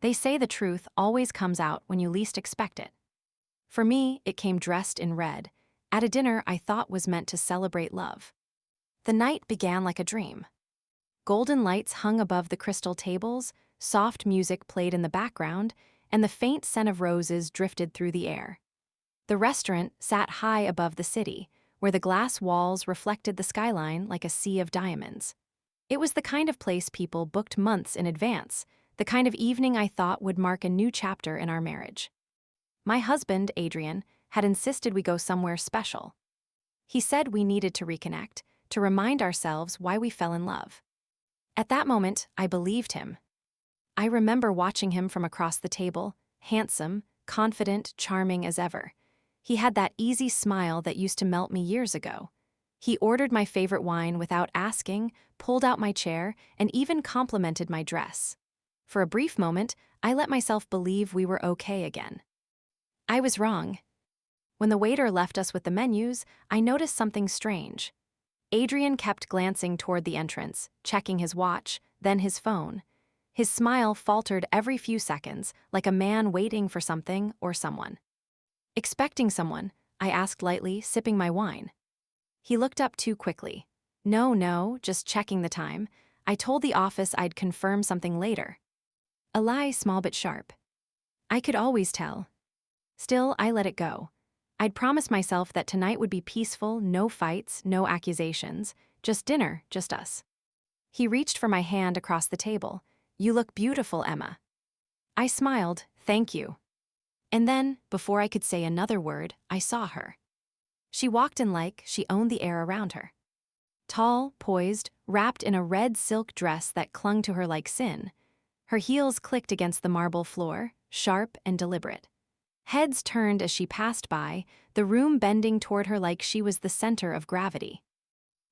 They say the truth always comes out when you least expect it. For me, it came dressed in red, at a dinner I thought was meant to celebrate love. The night began like a dream. Golden lights hung above the crystal tables, soft music played in the background, and the faint scent of roses drifted through the air. The restaurant sat high above the city, where the glass walls reflected the skyline like a sea of diamonds. It was the kind of place people booked months in advance, the kind of evening I thought would mark a new chapter in our marriage. My husband, Adrian, had insisted we go somewhere special. He said we needed to reconnect, to remind ourselves why we fell in love. At that moment, I believed him. I remember watching him from across the table, handsome, confident, charming as ever. He had that easy smile that used to melt me years ago. He ordered my favorite wine without asking, pulled out my chair, and even complimented my dress. For a brief moment, I let myself believe we were okay again. I was wrong. When the waiter left us with the menus, I noticed something strange. Adrian kept glancing toward the entrance, checking his watch, then his phone. His smile faltered every few seconds, like a man waiting for something or someone. Expecting someone, I asked lightly, sipping my wine. He looked up too quickly. No, just checking the time. I told the office I'd confirm something later. A lie small but sharp. I could always tell. Still, I let it go. I'd promised myself that tonight would be peaceful, no fights, no accusations, just dinner, just us. He reached for my hand across the table. "You look beautiful, Emma." I smiled, "Thank you." And then, before I could say another word, I saw her. She walked in like she owned the air around her. Tall, poised, wrapped in a red silk dress that clung to her like sin. Her heels clicked against the marble floor, sharp and deliberate. Heads turned as she passed by, the room bending toward her like she was the center of gravity.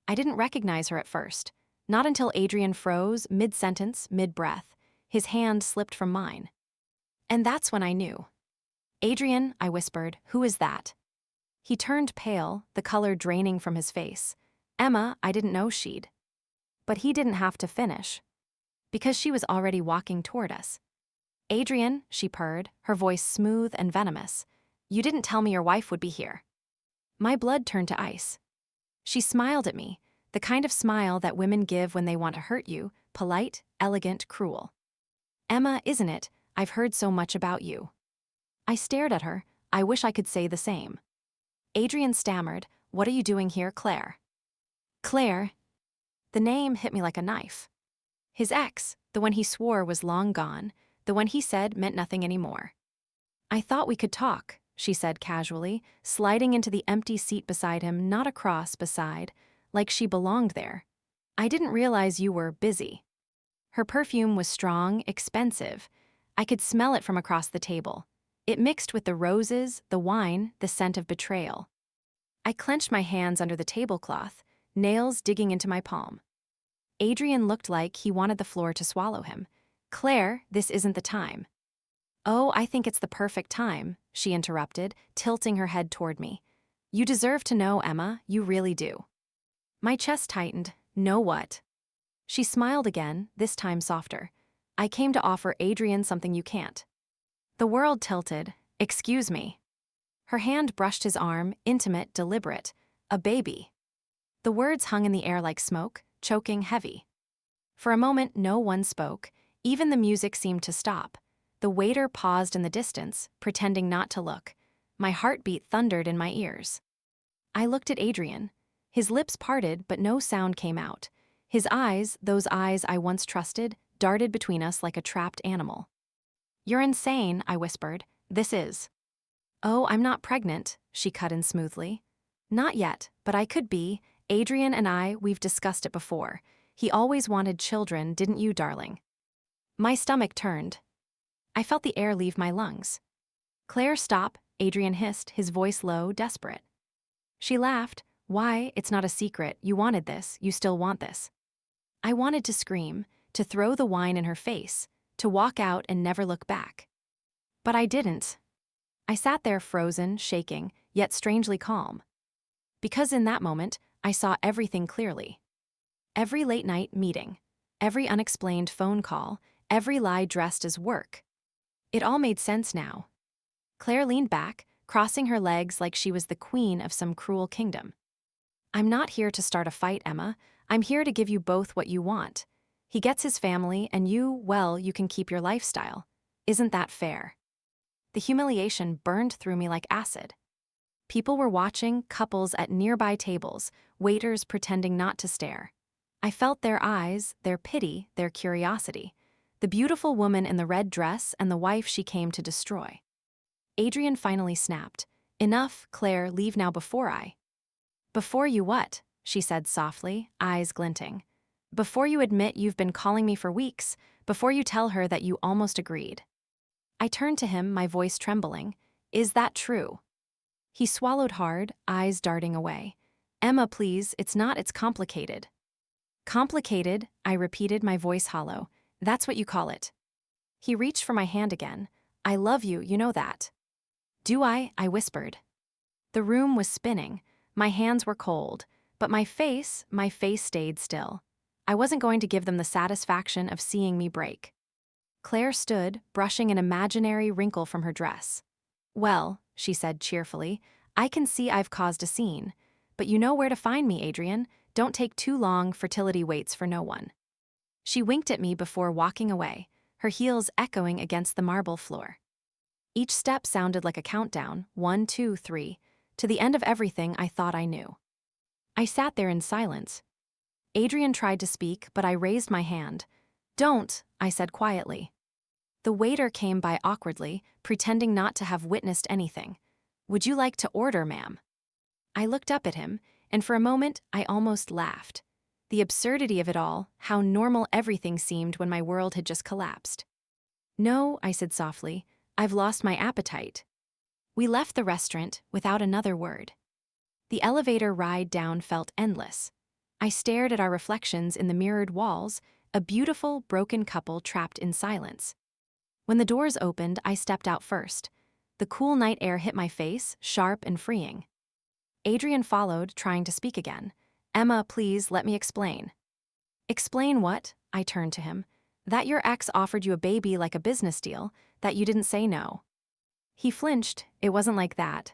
I didn't recognize her at first, not until Adrian froze, mid-sentence, mid-breath. His hand slipped from mine. And that's when I knew. "Adrian," I whispered, "who is that?" He turned pale, the color draining from his face. "Emma, I didn't know she'd." But he didn't have to finish, because she was already walking toward us. "Adrian," she purred, her voice smooth and venomous, "you didn't tell me your wife would be here." My blood turned to ice. She smiled at me, the kind of smile that women give when they want to hurt you, polite, elegant, cruel. "Emma, isn't it? I've heard so much about you." I stared at her. I wish I could say the same. Adrian stammered, "What are you doing here, Claire?" Claire? The name hit me like a knife. His ex, the one he swore was long gone, the one he said meant nothing anymore. "I thought we could talk," she said casually, sliding into the empty seat beside him, not across, beside, like she belonged there. "I didn't realize you were busy." Her perfume was strong, expensive. I could smell it from across the table. It mixed with the roses, the wine, the scent of betrayal. I clenched my hands under the tablecloth, nails digging into my palm. Adrian looked like he wanted the floor to swallow him. "Claire, this isn't the time." "Oh, I think it's the perfect time," she interrupted, tilting her head toward me. "You deserve to know, Emma, you really do." My chest tightened. "Know what?" She smiled again, this time softer. "I came to offer Adrian something you can't." The world tilted. "Excuse me." Her hand brushed his arm, intimate, deliberate. "A baby." The words hung in the air like smoke, choking, heavy. For a moment, no one spoke. Even the music seemed to stop. The waiter paused in the distance, pretending not to look. My heartbeat thundered in my ears. I looked at Adrian. His lips parted, but no sound came out. His eyes, those eyes I once trusted, darted between us like a trapped animal. "You're insane," I whispered. "This is." "Oh, I'm not pregnant," she cut in smoothly. "Not yet, but I could be. Adrian and we've discussed it before. He always wanted children, didn't you, darling?" My stomach turned. I felt the air leave my lungs. "Claire, stop," Adrian hissed, his voice low, desperate. She laughed. "Why, it's not a secret. You wanted this. You still want this." I wanted to scream, to throw the wine in her face, to walk out and never look back. But I didn't. I sat there frozen, shaking, yet strangely calm. Because in that moment, I saw everything clearly. Every late-night meeting, every unexplained phone call, every lie dressed as work, It all made sense now. Claire leaned back, crossing her legs like she was the queen of some cruel kingdom. I'm not here to start a fight, Emma. I'm here to give you both what you want. He gets his family, and you, well, you can keep your lifestyle. Isn't that fair? The humiliation burned through me like acid. People were watching, couples at nearby tables, waiters pretending not to stare. I felt their eyes, their pity, their curiosity. The beautiful woman in the red dress and the wife she came to destroy. Adrian finally snapped. Enough, Claire, leave now before I. Before you what? She said softly, eyes glinting. Before you admit you've been calling me for weeks, before you tell her that you almost agreed. I turned to him, my voice trembling. Is that true? He swallowed hard, eyes darting away. Emma, please, it's complicated. Complicated, I repeated, my voice hollow. That's what you call it. He reached for my hand again. I love you, you know that. Do I whispered. The room was spinning. My hands were cold, but my face stayed still. I wasn't going to give them the satisfaction of seeing me break. Claire stood, brushing an imaginary wrinkle from her dress. Well, she said cheerfully, I can see I've caused a scene. But you know where to find me, Adrian. Don't take too long, fertility waits for no one. She winked at me before walking away, her heels echoing against the marble floor. Each step sounded like a countdown, 1, 2, 3, to the end of everything I thought I knew. I sat there in silence. Adrian tried to speak, but I raised my hand. Don't, I said quietly. The waiter came by awkwardly, pretending not to have witnessed anything. Would you like to order, ma'am? I looked up at him, and for a moment I almost laughed. The absurdity of it all, how normal everything seemed when my world had just collapsed. No, I said softly, I've lost my appetite. We left the restaurant without another word. The elevator ride down felt endless. I stared at our reflections in the mirrored walls, a beautiful, broken couple trapped in silence. When the doors opened, I stepped out first. The cool night air hit my face, sharp and freeing. Adrian followed, trying to speak again. Emma, please, let me explain. Explain what? I turned to him. That your ex offered you a baby like a business deal, that you didn't say no. He flinched. It wasn't like that.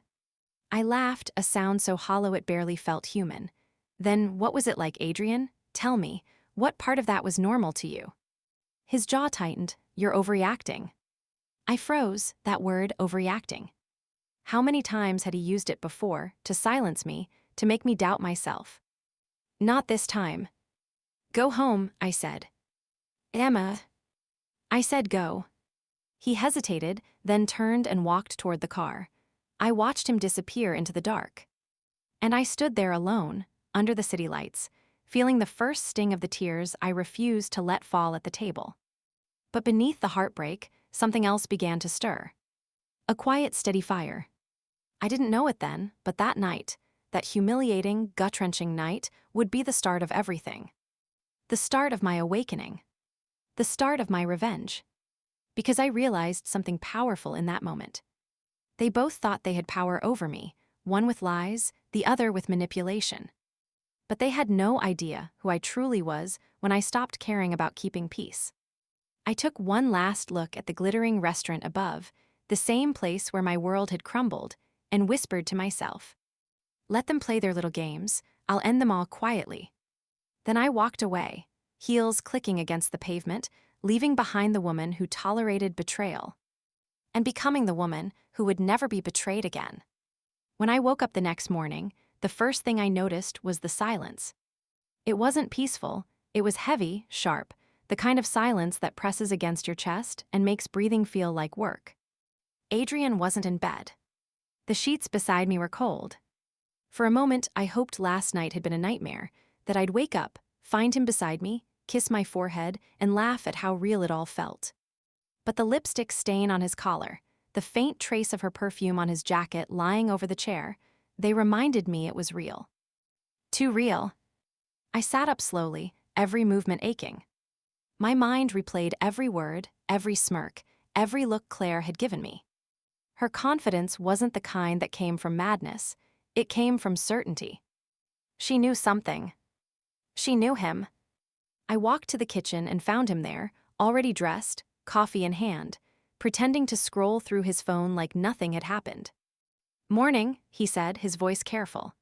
I laughed, a sound so hollow it barely felt human. Then what was it like, Adrian? Tell me, what part of that was normal to you? His jaw tightened. You're overreacting. I froze, that word, overreacting. How many times had he used it before, to silence me, to make me doubt myself? Not this time. Go home, I said. Emma. I said go. He hesitated, then turned and walked toward the car. I watched him disappear into the dark. And I stood there alone, under the city lights, feeling the first sting of the tears I refused to let fall at the table. But beneath the heartbreak, something else began to stir. A quiet, steady fire. I didn't know it then, but that night, that humiliating, gut-wrenching night, would be the start of everything. The start of my awakening. The start of my revenge. Because I realized something powerful in that moment. They both thought they had power over me, one with lies, the other with manipulation. But they had no idea who I truly was when I stopped caring about keeping peace. I took one last look at the glittering restaurant above, the same place where my world had crumbled, and whispered to myself, let them play their little games, I'll end them all quietly. Then I walked away, heels clicking against the pavement, leaving behind the woman who tolerated betrayal, and becoming the woman who would never be betrayed again. When I woke up the next morning, the first thing I noticed was the silence. It wasn't peaceful, it was heavy, sharp, the kind of silence that presses against your chest and makes breathing feel like work. Adrian wasn't in bed. The sheets beside me were cold. For a moment, I hoped last night had been a nightmare, that I'd wake up, find him beside me, kiss my forehead, and laugh at how real it all felt. But the lipstick stain on his collar, the faint trace of her perfume on his jacket lying over the chair, they reminded me it was real. Too real. I sat up slowly, every movement aching. My mind replayed every word, every smirk, every look Claire had given me. Her confidence wasn't the kind that came from madness, it came from certainty. She knew something. She knew him. I walked to the kitchen and found him there, already dressed, coffee in hand, pretending to scroll through his phone like nothing had happened. "Morning," he said, his voice careful.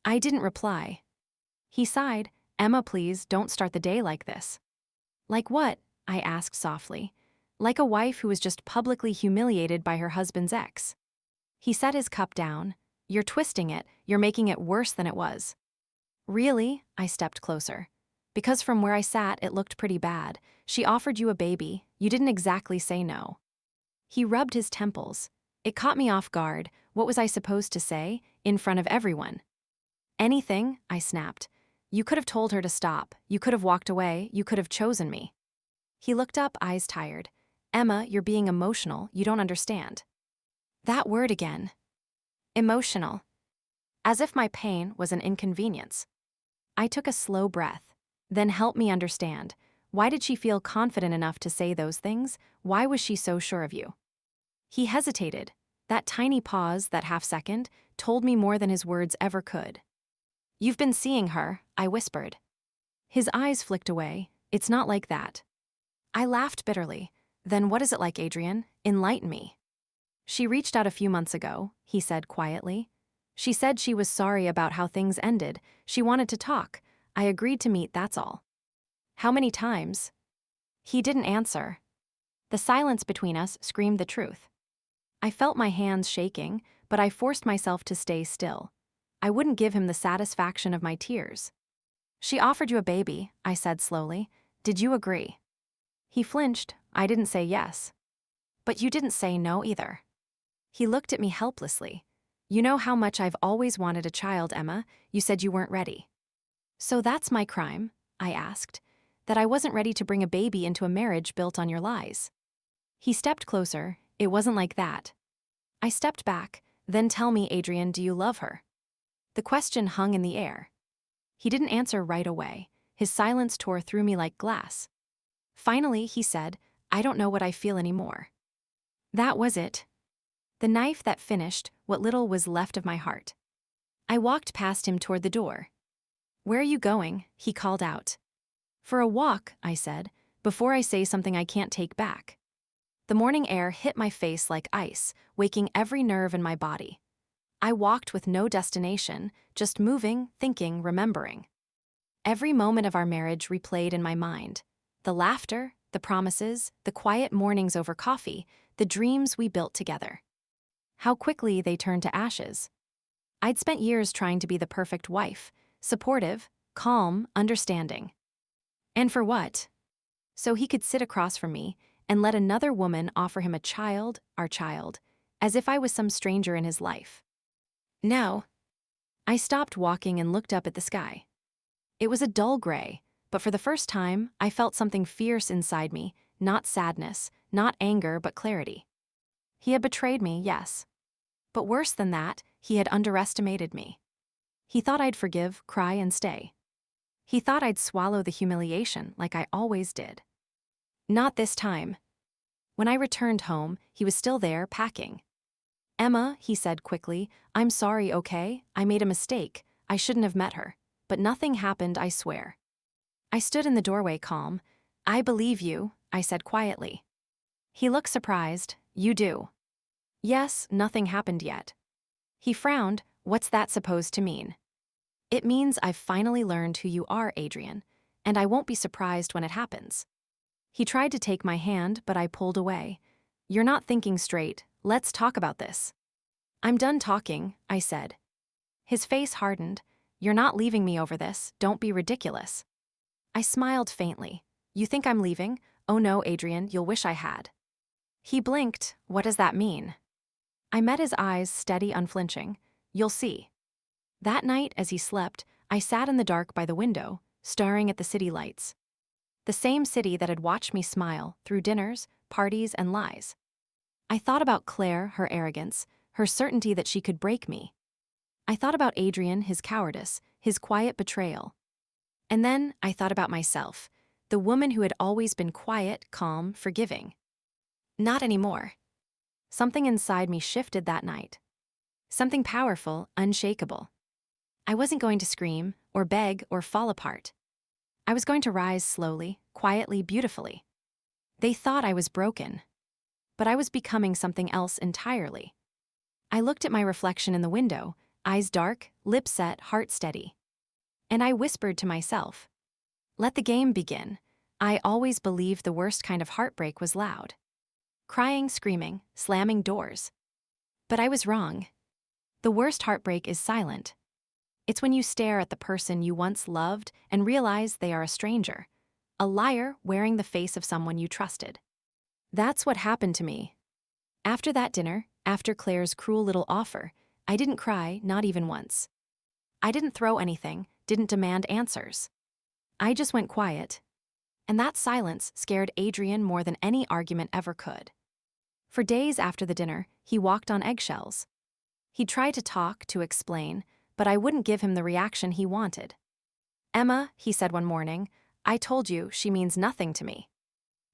I didn't reply. He sighed. "Emma, please, don't start the day like this." "Like what?" I asked softly. "Like a wife who was just publicly humiliated by her husband's ex." He set his cup down. "You're twisting it. You're making it worse than it was." "Really?" I stepped closer. "Because from where I sat, it looked pretty bad. She offered you a baby. You didn't exactly say no." He rubbed his temples. It caught me off guard. What was I supposed to say, in front of everyone? "Anything," I snapped. "You could have told her to stop. You could have walked away. You could have chosen me." He looked up, eyes tired. "Emma, you're being emotional. You don't understand." That word again. Emotional. As if my pain was an inconvenience. I took a slow breath. "Then help me understand. Why did she feel confident enough to say those things? Why was she so sure of you?" He hesitated. That tiny pause, that half second, told me more than his words ever could. "You've been seeing her," I whispered. His eyes flicked away. "It's not like that." I laughed bitterly. "Then what is it like, Adrian? Enlighten me." "She reached out a few months ago," he said quietly. "She said she was sorry about how things ended. She wanted to talk. I agreed to meet, that's all." "How many times?" He didn't answer. The silence between us screamed the truth. I felt my hands shaking, but I forced myself to stay still. I wouldn't give him the satisfaction of my tears. "She offered you a baby," I said slowly. "Did you agree?" He flinched. "I didn't say yes." "But you didn't say no either." He looked at me helplessly. "You know how much I've always wanted a child, Emma. You said you weren't ready." "So that's my crime?" I asked. "That I wasn't ready to bring a baby into a marriage built on your lies?" He stepped closer. "It wasn't like that." I stepped back. "Then tell me, Adrian, do you love her?" The question hung in the air. He didn't answer right away. His silence tore through me like glass. Finally, he said, "I don't know what I feel anymore." That was it. The knife that finished what little was left of my heart. I walked past him toward the door. "Where are you going?" he called out. "For a walk," I said, before I say something I can't take back. The morning air hit my face like ice, waking every nerve in my body. I walked with no destination, just moving, thinking, remembering. Every moment of our marriage replayed in my mind. The laughter, the promises, the quiet mornings over coffee, the dreams we built together. How quickly they turned to ashes. I'd spent years trying to be the perfect wife, supportive, calm, understanding. And for what? So he could sit across from me and let another woman offer him a child, our child, as if I was some stranger in his life. No. I stopped walking and looked up at the sky. It was a dull gray, but for the first time, I felt something fierce inside me, not sadness, not anger, but clarity. He had betrayed me, yes. But worse than that, he had underestimated me. He thought I'd forgive, cry, and stay. He thought I'd swallow the humiliation like I always did. Not this time. When I returned home, he was still there, packing. "Emma," he said quickly, "I'm sorry, okay? I made a mistake. I shouldn't have met her. But nothing happened, I swear." I stood in the doorway, calm. "I believe you," I said quietly. He looked surprised. "You do?" "Yes, nothing happened yet." He frowned. "What's that supposed to mean?" "It means I've finally learned who you are, Adrian, and I won't be surprised when it happens." He tried to take my hand, but I pulled away. "You're not thinking straight. Let's talk about this." "I'm done talking," I said. His face hardened. "You're not leaving me over this. Don't be ridiculous." I smiled faintly. "You think I'm leaving? Oh no, Adrian, you'll wish I had." He blinked. "What does that mean?" I met his eyes, steady, unflinching. "You'll see." That night, as he slept, I sat in the dark by the window, staring at the city lights. The same city that had watched me smile through dinners, parties, and lies. I thought about Claire, her arrogance, her certainty that she could break me. I thought about Adrian, his cowardice, his quiet betrayal. And then I thought about myself, the woman who had always been quiet, calm, forgiving. Not anymore. Something inside me shifted that night. Something powerful, unshakable. I wasn't going to scream, or beg, or fall apart. I was going to rise slowly, quietly, beautifully. They thought I was broken. But I was becoming something else entirely. I looked at my reflection in the window, eyes dark, lips set, heart steady. And I whispered to myself, "Let the game begin." I always believed the worst kind of heartbreak was loud. Crying, screaming, slamming doors. But I was wrong. The worst heartbreak is silent. It's when you stare at the person you once loved and realize they are a stranger, a liar wearing the face of someone you trusted. That's what happened to me. After that dinner, after Claire's cruel little offer, I didn't cry, not even once. I didn't throw anything, didn't demand answers. I just went quiet. And that silence scared Adrian more than any argument ever could. For days after the dinner, he walked on eggshells. He tried to talk, to explain, but I wouldn't give him the reaction he wanted. "Emma," he said one morning, "I told you she means nothing to me."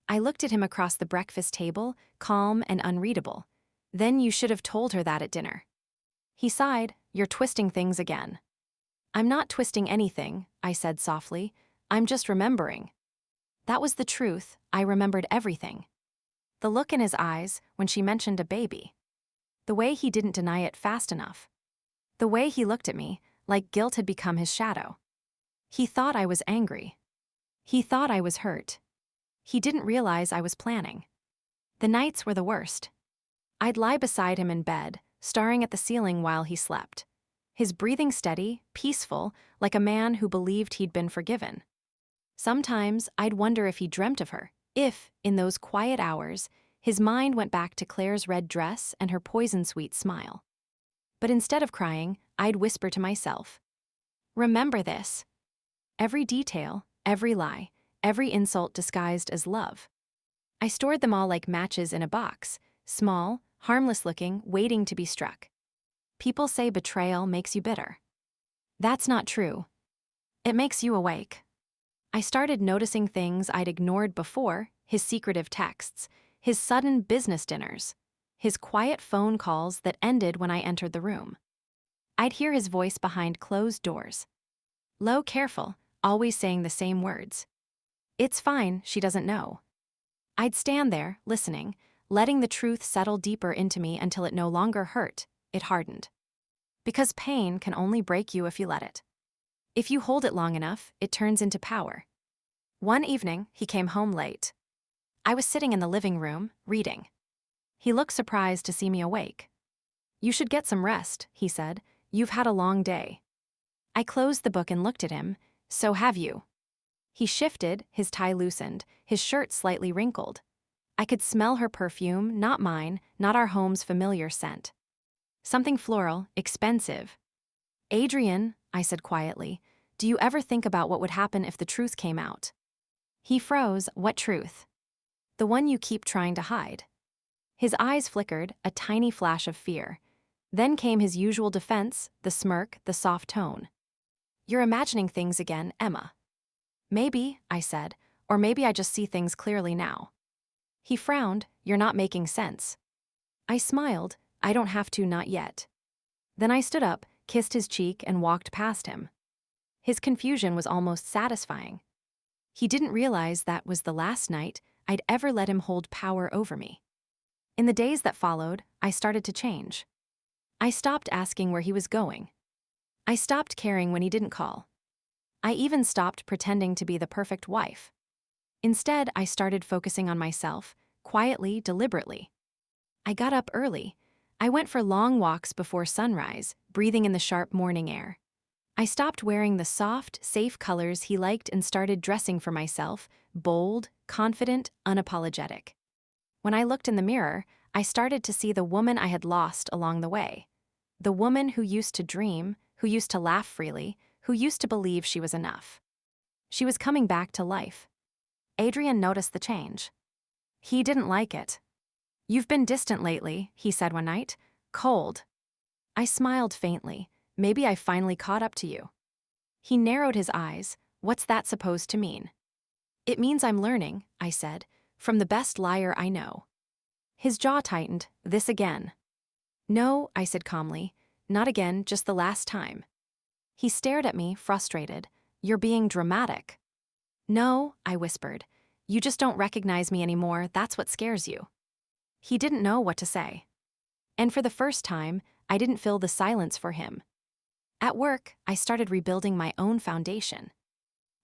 I looked at him across the breakfast table, calm and unreadable. "Then you should have told her that at dinner." He sighed, "You're twisting things again." "I'm not twisting anything," I said softly. "I'm just remembering." That was the truth. I remembered everything. The look in his eyes when she mentioned a baby. The way he didn't deny it fast enough. The way he looked at me, like guilt had become his shadow. He thought I was angry. He thought I was hurt. He didn't realize I was planning. The nights were the worst. I'd lie beside him in bed, staring at the ceiling while he slept. His breathing steady, peaceful, like a man who believed he'd been forgiven. Sometimes I'd wonder if he dreamt of her, if, in those quiet hours, his mind went back to Claire's red dress and her poison-sweet smile. But instead of crying, I'd whisper to myself, "Remember this." Every detail, every lie, every insult disguised as love. I stored them all like matches in a box, small, harmless-looking, waiting to be struck. People say betrayal makes you bitter. That's not true. It makes you awake. I started noticing things I'd ignored before, his secretive texts, his sudden business dinners, his quiet phone calls that ended when I entered the room. I'd hear his voice behind closed doors. Low, careful, always saying the same words. "It's fine, she doesn't know." I'd stand there, listening, letting the truth settle deeper into me until it no longer hurt, it hardened. Because pain can only break you if you let it. If you hold it long enough, it turns into power. One evening, he came home late. I was sitting in the living room, reading. He looked surprised to see me awake. "You should get some rest," he said. "You've had a long day." I closed the book and looked at him. "So have you." He shifted, his tie loosened, his shirt slightly wrinkled. I could smell her perfume, not mine, not our home's familiar scent. Something floral, expensive. "Adrian," I said quietly, "do you ever think about what would happen if the truth came out?" He froze. "What truth?" "The one you keep trying to hide." His eyes flickered, a tiny flash of fear. Then came his usual defense, the smirk, the soft tone. "You're imagining things again, Emma." "Maybe," I said, "or maybe I just see things clearly now." He frowned. "You're not making sense." I smiled. "I don't have to, not yet." Then I stood up, kissed his cheek, and walked past him. His confusion was almost satisfying. He didn't realize that was the last night I'd ever let him hold power over me. In the days that followed, I started to change. I stopped asking where he was going. I stopped caring when he didn't call. I even stopped pretending to be the perfect wife. Instead, I started focusing on myself, quietly, deliberately. I got up early. I went for long walks before sunrise, breathing in the sharp morning air. I stopped wearing the soft, safe colors he liked and started dressing for myself, bold, confident, unapologetic. When I looked in the mirror, I started to see the woman I had lost along the way. The woman who used to dream, who used to laugh freely, who used to believe she was enough. She was coming back to life. Adrian noticed the change. He didn't like it. "You've been distant lately," he said one night. "Cold." I smiled faintly. "Maybe I finally caught up to you." He narrowed his eyes. "What's that supposed to mean?" "It means I'm learning," I said, "from the best liar I know." His jaw tightened. "This again." "No," I said calmly. "Not again, just the last time." He stared at me, frustrated. "You're being dramatic." "No," I whispered. "You just don't recognize me anymore, that's what scares you." He didn't know what to say. And for the first time, I didn't fill the silence for him. At work, I started rebuilding my own foundation.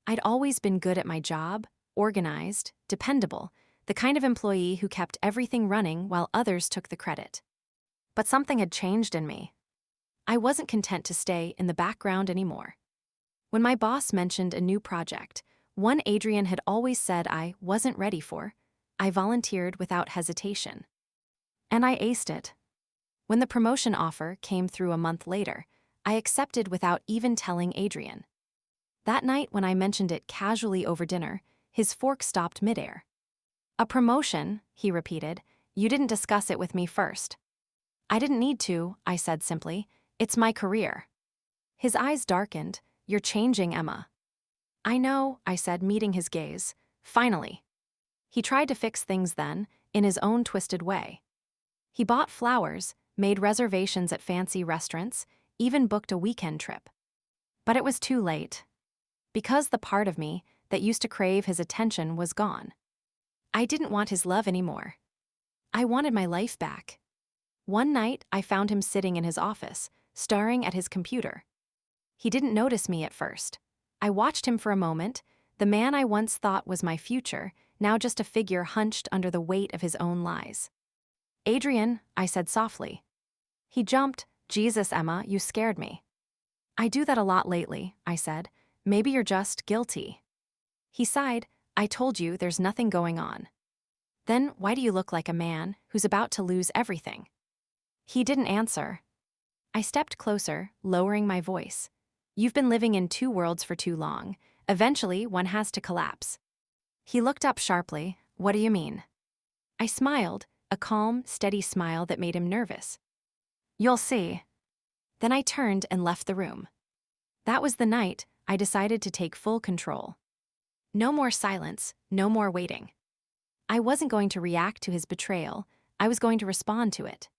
I'd always been good at my job, organized, dependable, the kind of employee who kept everything running while others took the credit. But something had changed in me. I wasn't content to stay in the background anymore. When my boss mentioned a new project, one Adrian had always said I wasn't ready for, I volunteered without hesitation. And I aced it. When the promotion offer came through a month later, I accepted without even telling Adrian. That night when I mentioned it casually over dinner, his fork stopped midair. "A promotion," he repeated. "You didn't discuss it with me first." "I didn't need to," I said simply. "It's my career." His eyes darkened. "You're changing, Emma." "I know," I said, meeting his gaze. "Finally." He tried to fix things then, in his own twisted way. He bought flowers, made reservations at fancy restaurants, even booked a weekend trip. But it was too late. Because the part of me that used to crave his attention was gone. I didn't want his love anymore. I wanted my life back. One night, I found him sitting in his office, staring at his computer. He didn't notice me at first. I watched him for a moment, the man I once thought was my future, now just a figure hunched under the weight of his own lies. "Adrian," I said softly. He jumped. "Jesus, Emma, you scared me." "I do that a lot lately," I said. "Maybe you're just guilty." He sighed. "I told you there's nothing going on." "Then why do you look like a man who's about to lose everything?" He didn't answer. I stepped closer, lowering my voice. "You've been living in two worlds for too long. Eventually, one has to collapse." He looked up sharply. "What do you mean?" I smiled, a calm, steady smile that made him nervous. "You'll see." Then I turned and left the room. That was the night I decided to take full control. No more silence, no more waiting. I wasn't going to react to his betrayal, I was going to respond to it.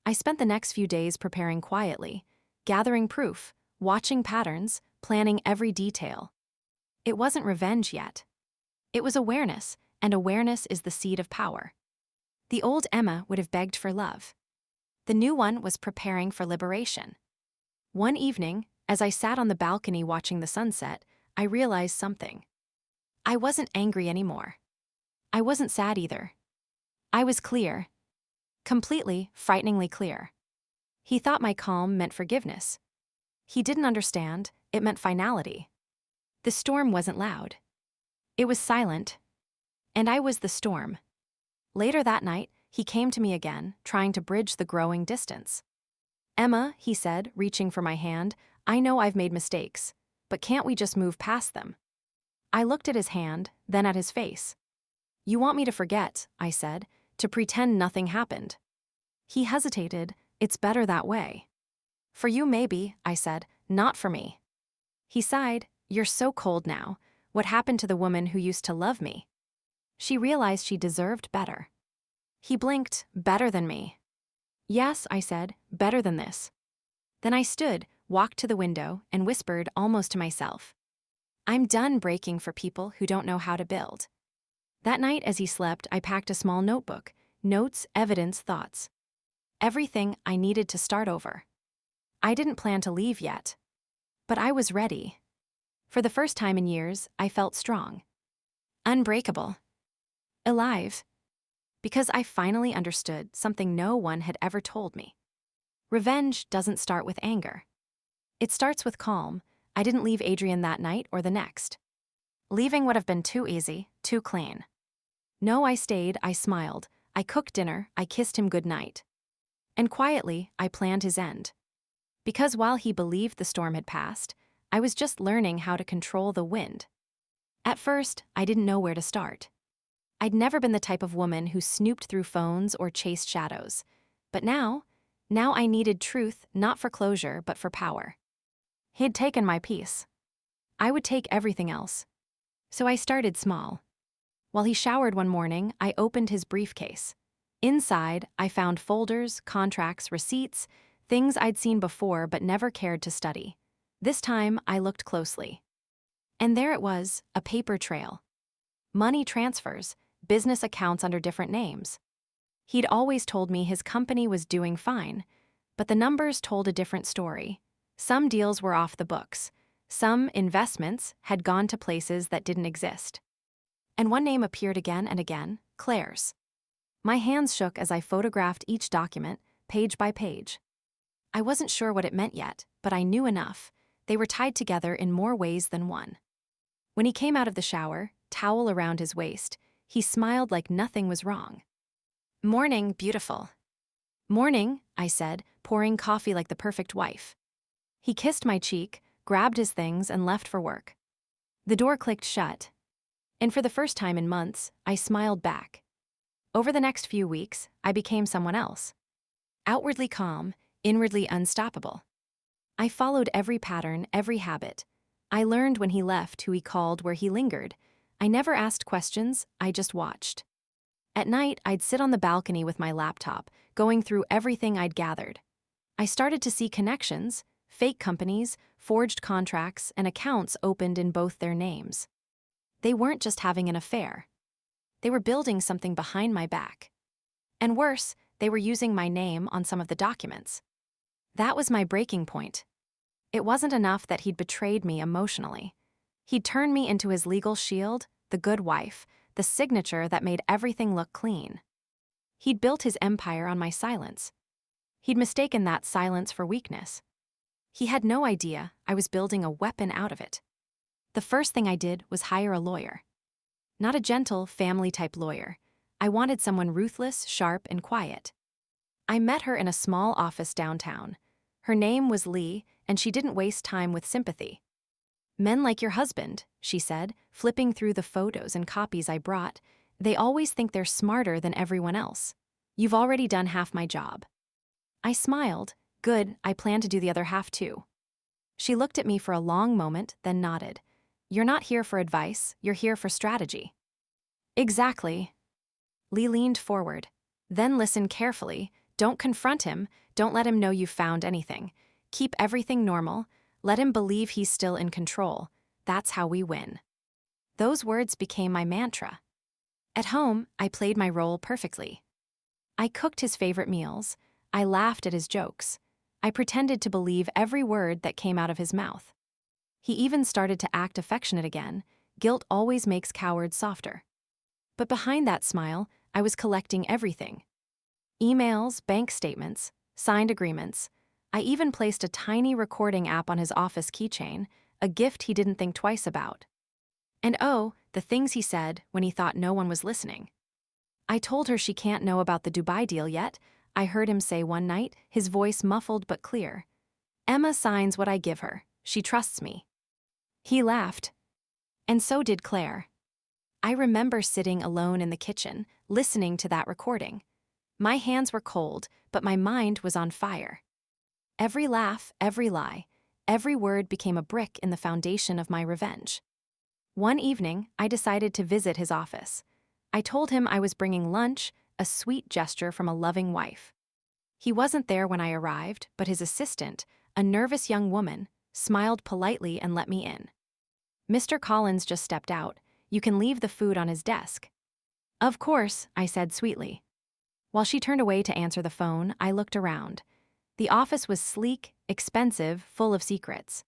I spent the next few days preparing quietly, gathering proof, watching patterns, planning every detail. It wasn't revenge yet. It was awareness, and awareness is the seed of power. The old Emma would have begged for love. The new one was preparing for liberation. One evening, as I sat on the balcony watching the sunset, I realized something. I wasn't angry anymore. I wasn't sad either. I was clear. Completely, frighteningly clear. He thought my calm meant forgiveness. He didn't understand, it meant finality. The storm wasn't loud. It was silent. And I was the storm. Later that night, he came to me again, trying to bridge the growing distance. "Emma," he said, reaching for my hand, "I know I've made mistakes, but can't we just move past them?" I looked at his hand, then at his face. "You want me to forget," I said, "to pretend nothing happened." He hesitated. "It's better that way." "For you maybe," I said, "not for me." He sighed. "You're so cold now. What happened to the woman who used to love me?" She realized she deserved better. He blinked. "Better than me." "Yes," I said, "better than this." Then I stood, walked to the window, and whispered almost to myself, "I'm done breaking for people who don't know how to build." That night as he slept, I packed a small notebook, notes, evidence, thoughts. Everything I needed to start over. I didn't plan to leave yet. But I was ready. For the first time in years, I felt strong. Unbreakable. Alive. Because I finally understood something no one had ever told me. Revenge doesn't start with anger. It starts with calm. I didn't leave Adrian that night or the next. Leaving would have been too easy, too clean. No, I stayed, I smiled. I cooked dinner, I kissed him goodnight. And quietly, I planned his end. Because while he believed the storm had passed, I was just learning how to control the wind. At first, I didn't know where to start. I'd never been the type of woman who snooped through phones or chased shadows. But now I needed truth, not for closure, but for power. He'd taken my peace. I would take everything else. So I started small. While he showered one morning, I opened his briefcase. Inside, I found folders, contracts, receipts, things I'd seen before but never cared to study. This time, I looked closely. And there it was, a paper trail. Money transfers, business accounts under different names. He'd always told me his company was doing fine, but the numbers told a different story. Some deals were off the books. Some investments had gone to places that didn't exist. And one name appeared again and again, Claire's. My hands shook as I photographed each document, page by page. I wasn't sure what it meant yet, but I knew enough. They were tied together in more ways than one. When he came out of the shower, towel around his waist, he smiled like nothing was wrong. "Morning, beautiful." "Morning," I said, pouring coffee like the perfect wife. He kissed my cheek, grabbed his things, and left for work. The door clicked shut. And for the first time in months, I smiled back. Over the next few weeks, I became someone else. Outwardly calm, inwardly unstoppable. I followed every pattern, every habit. I learned when he left, who he called, where he lingered. I never asked questions, I just watched. At night, I'd sit on the balcony with my laptop, going through everything I'd gathered. I started to see connections, fake companies, forged contracts, and accounts opened in both their names. They weren't just having an affair. They were building something behind my back. And worse, they were using my name on some of the documents. That was my breaking point. It wasn't enough that he'd betrayed me emotionally. He'd turned me into his legal shield, the good wife, the signature that made everything look clean. He'd built his empire on my silence. He'd mistaken that silence for weakness. He had no idea I was building a weapon out of it. The first thing I did was hire a lawyer. Not a gentle, family-type lawyer. I wanted someone ruthless, sharp, and quiet. I met her in a small office downtown. Her name was Lee, and she didn't waste time with sympathy. "Men like your husband," she said, flipping through the photos and copies I brought, "they always think they're smarter than everyone else. You've already done half my job." I smiled. "Good, I plan to do the other half too." She looked at me for a long moment, then nodded. "You're not here for advice, you're here for strategy." "Exactly." Lee leaned forward. "Then listen carefully. Don't confront him. Don't let him know you found anything. Keep everything normal. Let him believe he's still in control. That's how we win." Those words became my mantra. At home, I played my role perfectly. I cooked his favorite meals. I laughed at his jokes. I pretended to believe every word that came out of his mouth. He even started to act affectionate again. Guilt always makes cowards softer. But behind that smile, I was collecting everything. Emails, bank statements, signed agreements. I even placed a tiny recording app on his office keychain, a gift he didn't think twice about. And oh, the things he said when he thought no one was listening. I told her she can't know about the Dubai deal yet. I heard him say one night, his voice muffled but clear. "Emma signs what I give her. She trusts me." He laughed. And so did Claire. I remember sitting alone in the kitchen, listening to that recording. My hands were cold, but my mind was on fire. Every laugh, every lie, every word became a brick in the foundation of my revenge. One evening, I decided to visit his office. I told him I was bringing lunch, a sweet gesture from a loving wife. He wasn't there when I arrived, but his assistant, a nervous young woman, smiled politely and let me in. "Mr. Collins just stepped out. You can leave the food on his desk." "Of course," I said sweetly. While she turned away to answer the phone, I looked around. The office was sleek, expensive, full of secrets.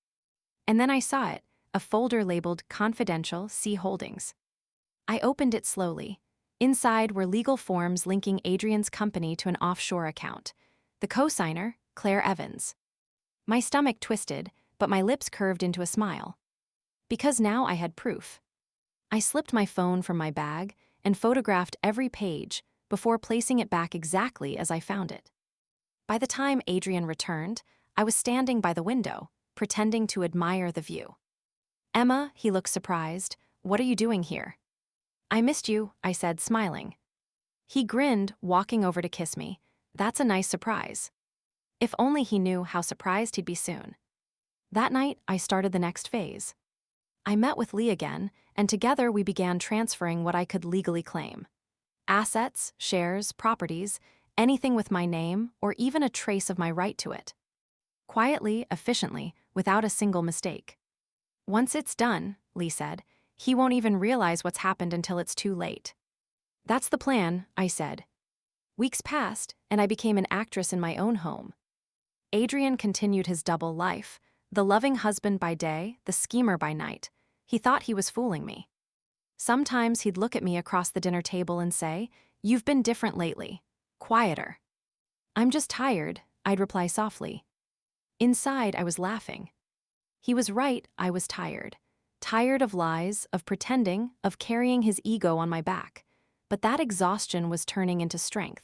And then I saw it, a folder labeled Confidential C Holdings. I opened it slowly. Inside were legal forms linking Adrian's company to an offshore account. The co-signer, Claire Evans. My stomach twisted, but my lips curved into a smile. Because now I had proof. I slipped my phone from my bag and photographed every page before placing it back exactly as I found it. By the time Adrian returned, I was standing by the window, pretending to admire the view. "Emma," he looked surprised, "what are you doing here?" "I missed you," I said, smiling. He grinned, walking over to kiss me. "That's a nice surprise." If only he knew how surprised he'd be soon. That night, I started the next phase. I met with Lee again, and together we began transferring what I could legally claim. Assets, shares, properties, anything with my name, or even a trace of my right to it. Quietly, efficiently, without a single mistake. "Once it's done," Lee said, "he won't even realize what's happened until it's too late." "That's the plan," I said. Weeks passed, and I became an actress in my own home. Adrian continued his double life, the loving husband by day, the schemer by night. He thought he was fooling me. Sometimes he'd look at me across the dinner table and say, "You've been different lately. Quieter." "I'm just tired," I'd reply softly. Inside, I was laughing. He was right, I was tired. Tired of lies, of pretending, of carrying his ego on my back. But that exhaustion was turning into strength.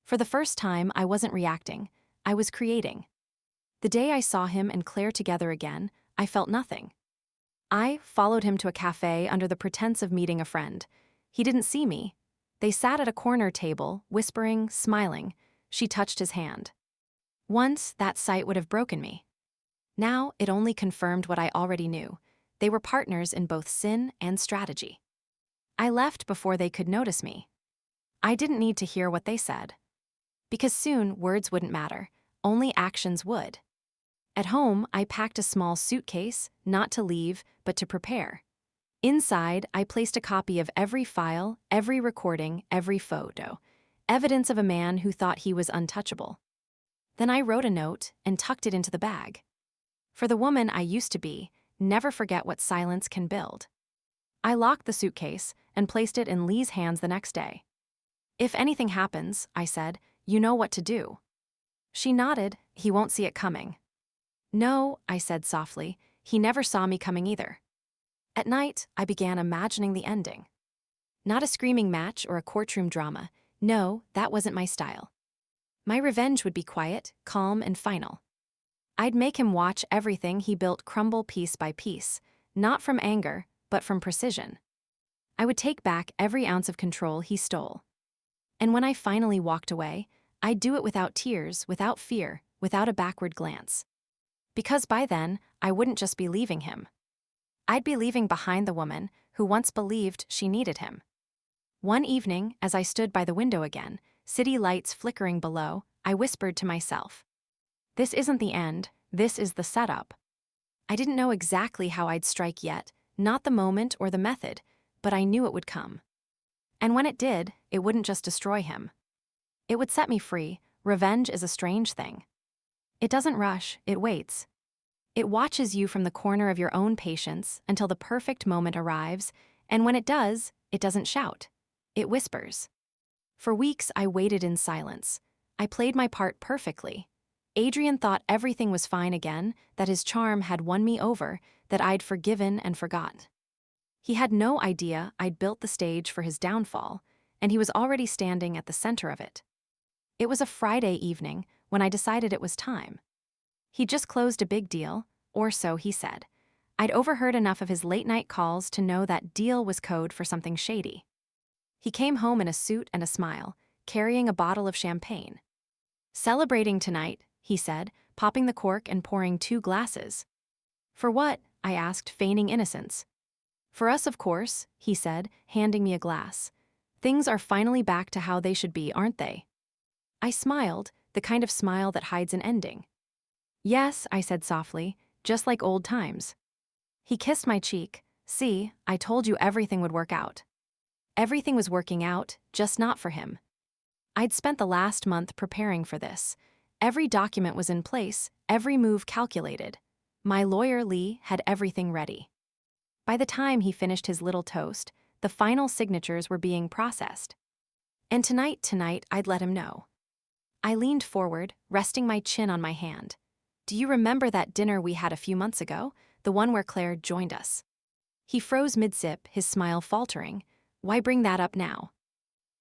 For the first time, I wasn't reacting. I was creating. The day I saw him and Claire together again, I felt nothing. I followed him to a cafe under the pretense of meeting a friend. He didn't see me. They sat at a corner table, whispering, smiling. She touched his hand. Once, that sight would have broken me. Now, it only confirmed what I already knew. They were partners in both sin and strategy. I left before they could notice me. I didn't need to hear what they said. Because soon, words wouldn't matter. Only actions would. At home, I packed a small suitcase, not to leave, but to prepare. Inside, I placed a copy of every file, every recording, every photo, evidence of a man who thought he was untouchable. Then I wrote a note and tucked it into the bag. For the woman I used to be, never forget what silence can build. I locked the suitcase and placed it in Lee's hands the next day. "If anything happens," I said, "you know what to do." She nodded. "He won't see it coming." "No," I said softly, "he never saw me coming either." At night, I began imagining the ending. Not a screaming match or a courtroom drama. No, that wasn't my style. My revenge would be quiet, calm, and final. I'd make him watch everything he built crumble piece by piece, not from anger, but from precision. I would take back every ounce of control he stole. And when I finally walked away, I'd do it without tears, without fear, without a backward glance. Because by then, I wouldn't just be leaving him. I'd be leaving behind the woman who once believed she needed him. One evening, as I stood by the window again, city lights flickering below, I whispered to myself, "This isn't the end, this is the setup." I didn't know exactly how I'd strike yet, not the moment or the method, but I knew it would come. And when it did, it wouldn't just destroy him. It would set me free. Revenge is a strange thing. It doesn't rush, it waits. It watches you from the corner of your own patience until the perfect moment arrives, and when it does, it doesn't shout. It whispers. For weeks, I waited in silence. I played my part perfectly. Adrian thought everything was fine again, that his charm had won me over, that I'd forgiven and forgot. He had no idea I'd built the stage for his downfall, and he was already standing at the center of it. It was a Friday evening when I decided it was time. He'd just closed a big deal, or so he said. I'd overheard enough of his late-night calls to know that deal was code for something shady. He came home in a suit and a smile, carrying a bottle of champagne. "Celebrating tonight," he said, popping the cork and pouring 2 glasses. "For what?" I asked, feigning innocence. "For us, of course," he said, handing me a glass. "Things are finally back to how they should be, aren't they?" I smiled, the kind of smile that hides an ending. "Yes," I said softly, "just like old times." He kissed my cheek. "See, I told you everything would work out." Everything was working out, just not for him. I'd spent the last month preparing for this. Every document was in place, every move calculated. My lawyer, Lee, had everything ready. By the time he finished his little toast, the final signatures were being processed. And tonight, I'd let him know. I leaned forward, resting my chin on my hand. "Do you remember that dinner we had a few months ago, the one where Claire joined us?" He froze mid-sip, his smile faltering. "Why bring that up now?"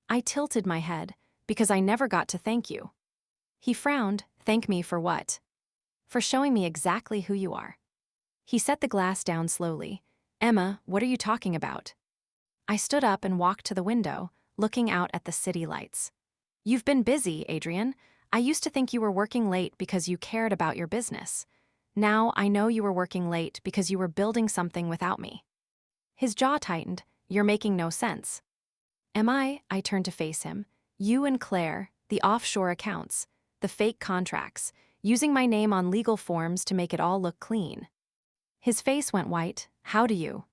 I tilted my head, "Because I never got to thank you." He frowned. "Thank me for what?" "For showing me exactly who you are." He set the glass down slowly. "Emma, what are you talking about?" I stood up and walked to the window, looking out at the city lights. "You've been busy, Adrian. I used to think you were working late because you cared about your business. Now I know you were working late because you were building something without me." His jaw tightened. "You're making no sense." "Am I?" I turned to face him. "You and Claire, the offshore accounts, the fake contracts, using my name on legal forms to make it all look clean." His face went white. "How do you?"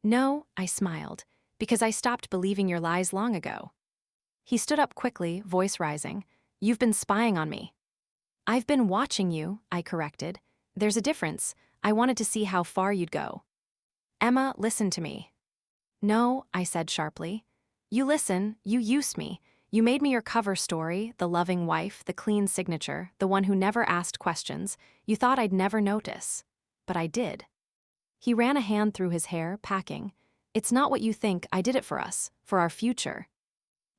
"No," I smiled, "because I stopped believing your lies long ago." He stood up quickly, voice rising. You've been spying on me. I've been watching you, I corrected. There's a difference. I wanted to see how far you'd go. Emma, listen to me. No, I said sharply. You listen, you used me. You made me your cover story, the loving wife, the clean signature, the one who never asked questions. You thought I'd never notice. But I did. He ran a hand through his hair, packing. It's not what you think, I did it for us, for our future.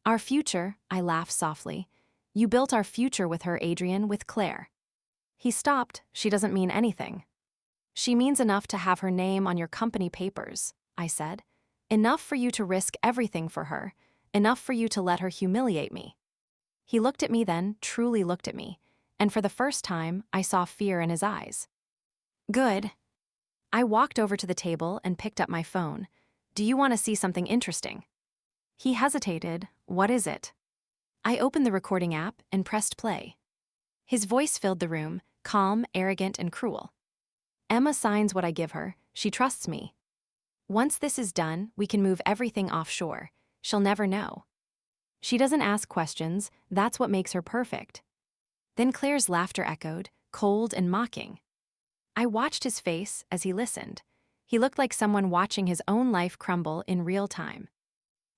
Our future, I laughed softly. You built our future with her, Adrian, with Claire. He stopped. She doesn't mean anything. She means enough to have her name on your company papers, I said. Enough for you to risk everything for her. Enough for you to let her humiliate me. He looked at me then, truly looked at me, and for the first time, I saw fear in his eyes. Good. I walked over to the table and picked up my phone. Do you want to see something interesting? He hesitated. What is it? I opened the recording app and pressed play. His voice filled the room, calm, arrogant, and cruel. Emma signs what I give her. She trusts me. Once this is done, we can move everything offshore. She'll never know. She doesn't ask questions. That's what makes her perfect. Then Claire's laughter echoed, cold and mocking. I watched his face as he listened. He looked like someone watching his own life crumble in real time.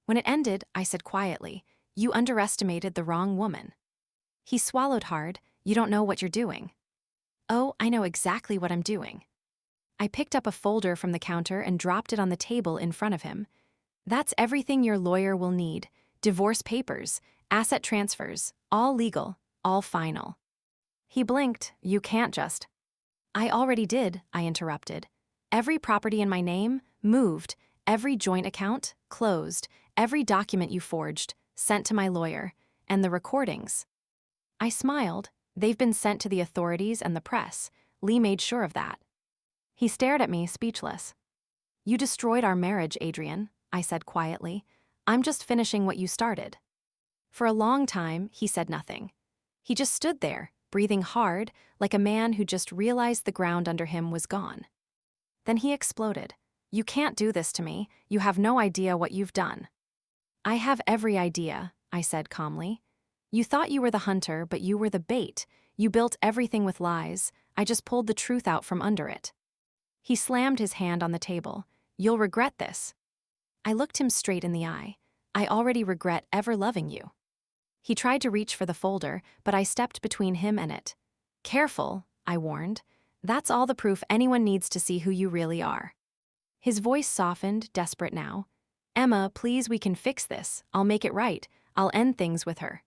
When it ended, I said quietly, You underestimated the wrong woman. He swallowed hard. You don't know what you're doing. Oh, I know exactly what I'm doing. I picked up a folder from the counter and dropped it on the table in front of him. That's everything your lawyer will need. Divorce papers, asset transfers, all legal, all final. He blinked. You can't just. I already did, I interrupted. Every property in my name, moved. Every joint account, closed. Every document you forged, sent to my lawyer. And the recordings. I smiled. They've been sent to the authorities and the press. Lee made sure of that. He stared at me, speechless. You destroyed our marriage, Adrian, I said quietly. I'm just finishing what you started. For a long time, he said nothing. He just stood there, breathing hard, like a man who just realized the ground under him was gone. Then he exploded. You can't do this to me. You have no idea what you've done. I have every idea, I said calmly. You thought you were the hunter, but you were the bait. You built everything with lies. I just pulled the truth out from under it. He slammed his hand on the table. You'll regret this. I looked him straight in the eye. I already regret ever loving you. He tried to reach for the folder, but I stepped between him and it. Careful, I warned. That's all the proof anyone needs to see who you really are. His voice softened, desperate now. Emma, please, we can fix this. I'll make it right. I'll end things with her.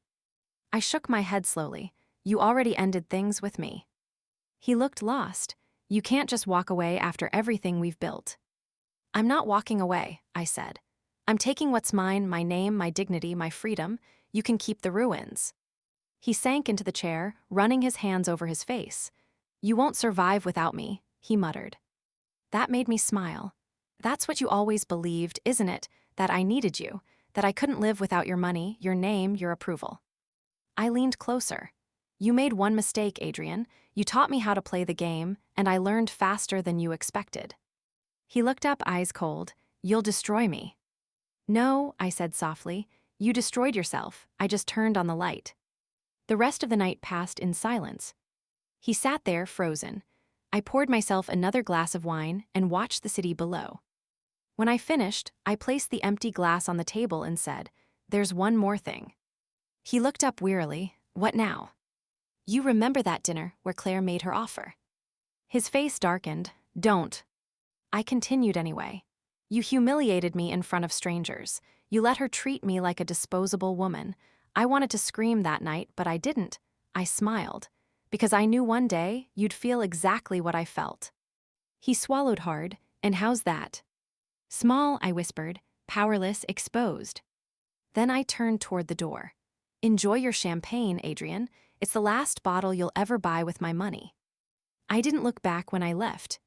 I shook my head slowly. You already ended things with me. He looked lost. You can't just walk away after everything we've built. I'm not walking away, I said. I'm taking what's mine, my name, my dignity, my freedom. You can keep the ruins. He sank into the chair, running his hands over his face. You won't survive without me, he muttered. That made me smile. That's what you always believed, isn't it? That I needed you, that I couldn't live without your money, your name, your approval. I leaned closer. You made one mistake, Adrian. You taught me how to play the game, and I learned faster than you expected. He looked up, eyes cold. You'll destroy me. No, I said softly. You destroyed yourself. I just turned on the light. The rest of the night passed in silence. He sat there, frozen. I poured myself another glass of wine and watched the city below. When I finished, I placed the empty glass on the table and said, There's one more thing. He looked up wearily. What now? You remember that dinner where Claire made her offer? His face darkened. Don't. I continued anyway. You humiliated me in front of strangers. You let her treat me like a disposable woman. I wanted to scream that night, but I didn't. I smiled. Because I knew one day you'd feel exactly what I felt. He swallowed hard. And how's that? Small, I whispered, powerless, exposed. Then I turned toward the door. Enjoy your champagne, Adrian. It's the last bottle you'll ever buy with my money. I didn't look back when I left.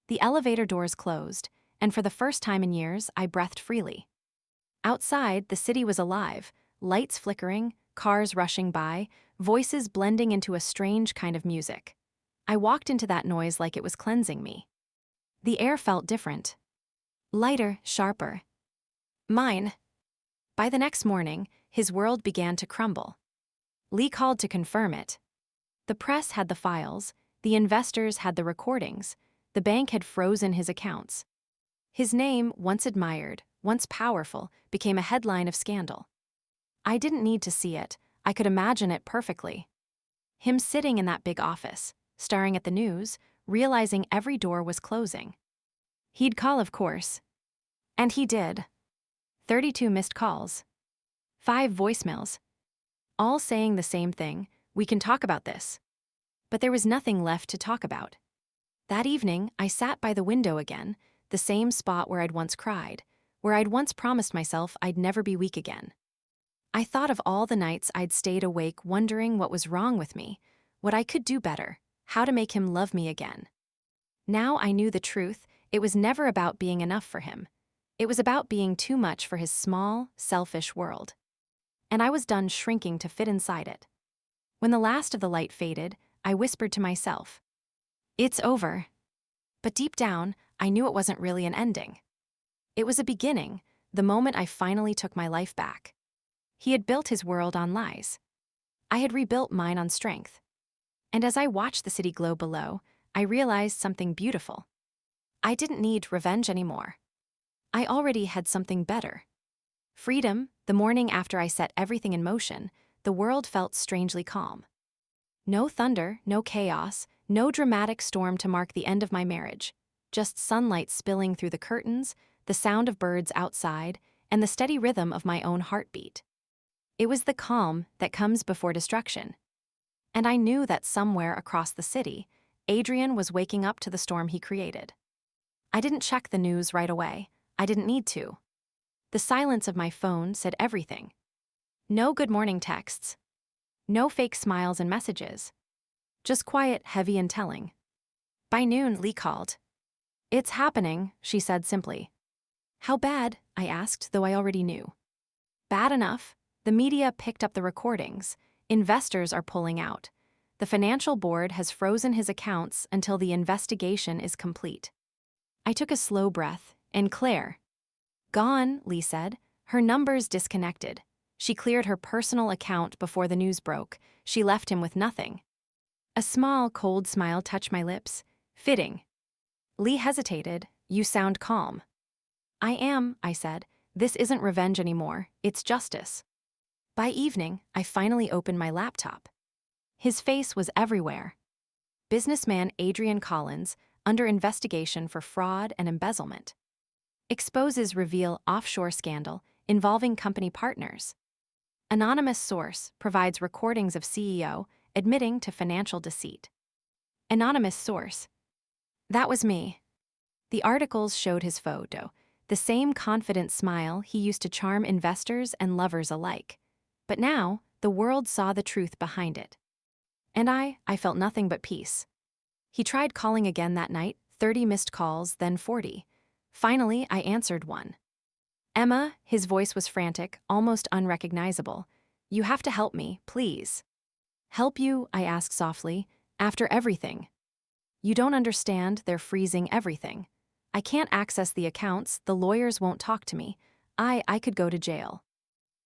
The elevator doors closed, and for the first time in years, I breathed freely. Outside, the city was alive, lights flickering, cars rushing by, voices blending into a strange kind of music. I walked into that noise like it was cleansing me. The air felt different. Lighter, sharper. Mine. By the next morning, his world began to crumble. Lee called to confirm it. The press had the files, the investors had the recordings, the bank had frozen his accounts. His name, once admired, once powerful, became a headline of scandal. I didn't need to see it, I could imagine it perfectly. Him sitting in that big office, staring at the news, realizing every door was closing. He'd call, of course. And he did. 32 missed calls. 5 voicemails. All saying the same thing: we can talk about this. But there was nothing left to talk about. That evening, I sat by the window again, the same spot where I'd once cried, where I'd once promised myself I'd never be weak again. I thought of all the nights I'd stayed awake wondering what was wrong with me, what I could do better, how to make him love me again. Now I knew the truth: it was never about being enough for him. It was about being too much for his small, selfish world. And I was done shrinking to fit inside it. When the last of the light faded, I whispered to myself, "It's over." But deep down, I knew it wasn't really an ending. It was a beginning, the moment I finally took my life back. He had built his world on lies. I had rebuilt mine on strength. And as I watched the city glow below, I realized something beautiful. I didn't need revenge anymore. I already had something better. Freedom. The morning after I set everything in motion, the world felt strangely calm. No thunder, no chaos, no dramatic storm to mark the end of my marriage. Just sunlight spilling through the curtains, the sound of birds outside, and the steady rhythm of my own heartbeat. It was the calm that comes before destruction. And I knew that somewhere across the city, Adrian was waking up to the storm he created. I didn't check the news right away. I didn't need to. The silence of my phone said everything. No good morning texts. No fake smiles and messages. Just quiet, heavy and telling. By noon, Lee called. "It's happening," she said simply. "How bad?" I asked, though I already knew. "Bad enough. The media picked up the recordings. Investors are pulling out. The financial board has frozen his accounts until the investigation is complete." I took a slow breath, and Claire. "Gone," Lee said. "Her numbers disconnected. She cleared her personal account before the news broke. She left him with nothing." A small, cold smile touched my lips. "Fitting." Lee hesitated. "You sound calm." "I am," I said. "This isn't revenge anymore. It's justice." By evening, I finally opened my laptop. His face was everywhere. Businessman Adrian Collins, under investigation for fraud and embezzlement. Exposes reveal offshore scandal involving company partners. Anonymous source provides recordings of CEO admitting to financial deceit. Anonymous source. That was me. The articles showed his photo, the same confident smile he used to charm investors and lovers alike. But now, the world saw the truth behind it. And I felt nothing but peace. He tried calling again that night, 30 missed calls, then 40. Finally, I answered one. "Emma," his voice was frantic, almost unrecognizable. "You have to help me, please." "Help you?" I asked softly. "After everything." "You don't understand, they're freezing everything. I can't access the accounts, the lawyers won't talk to me. I could go to jail."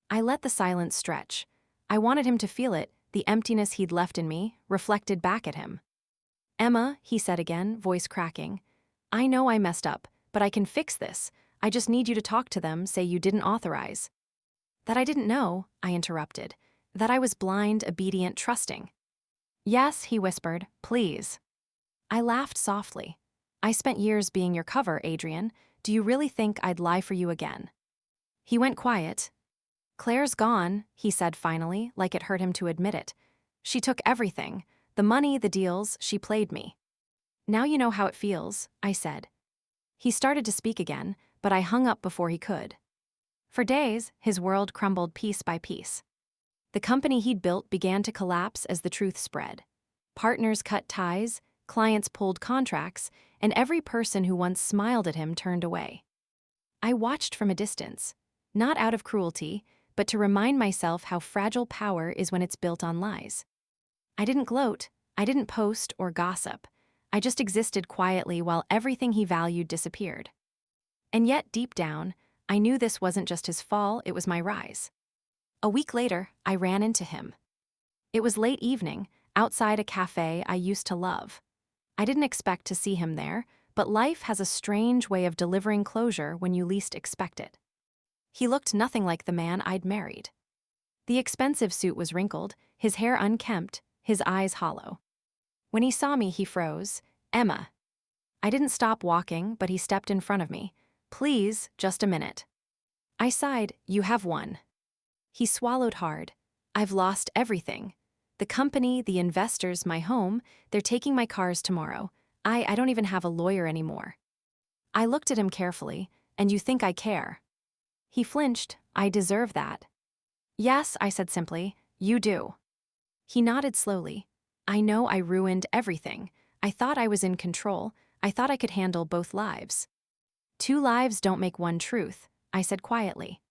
I let the silence stretch. I wanted him to feel it, the emptiness he'd left in me, reflected back at him. "Emma," he said again, voice cracking. "I know I messed up, but I can fix this. I just need you to talk to them, say you didn't authorize." "That I didn't know," I interrupted. "That I was blind, obedient, trusting." "Yes," he whispered, "please." I laughed softly. "I spent years being your cover, Adrian. Do you really think I'd lie for you again?" He went quiet. "Claire's gone," he said finally, like it hurt him to admit it. "She took everything. The money, the deals, she played me." "Now you know how it feels," I said. He started to speak again, but I hung up before he could. For days, his world crumbled piece by piece. The company he'd built began to collapse as the truth spread. Partners cut ties, clients pulled contracts, and every person who once smiled at him turned away. I watched from a distance, not out of cruelty, but to remind myself how fragile power is when it's built on lies. I didn't gloat, I didn't post or gossip. I just existed quietly while everything he valued disappeared. And yet, deep down, I knew this wasn't just his fall, it was my rise. A week later, I ran into him. It was late evening, outside a cafe I used to love. I didn't expect to see him there, but life has a strange way of delivering closure when you least expect it. He looked nothing like the man I'd married. The expensive suit was wrinkled, his hair unkempt, his eyes hollow. When he saw me, he froze. "Emma." I didn't stop walking, but he stepped in front of me. "Please, just a minute." I sighed. "You have won." He swallowed hard. "I've lost everything. The company, the investors, my home, they're taking my cars tomorrow. I don't even have a lawyer anymore." I looked at him carefully. "And you think I care?" He flinched. "I deserve that." "Yes," I said simply, "you do." He nodded slowly. "I know I ruined everything. I thought I was in control. I thought I could handle both lives." "Two lives don't make one truth," I said quietly.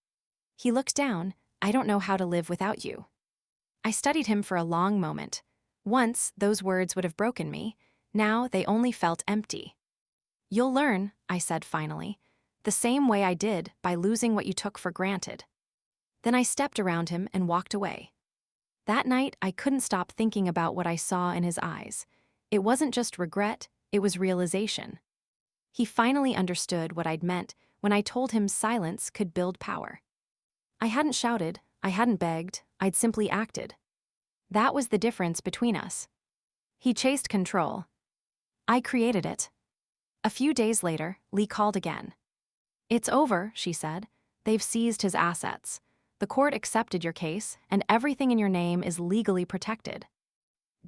He looked down. "I don't know how to live without you." I studied him for a long moment. Once, those words would have broken me. Now, they only felt empty. "You'll learn," I said finally. "The same way I did, by losing what you took for granted." Then I stepped around him and walked away. That night, I couldn't stop thinking about what I saw in his eyes. It wasn't just regret, it was realization. He finally understood what I'd meant when I told him silence could build power. I hadn't shouted, I hadn't begged, I'd simply acted. That was the difference between us. He chased control. I created it. A few days later, Lee called again. "It's over," she said. "They've seized his assets. The court accepted your case, and everything in your name is legally protected."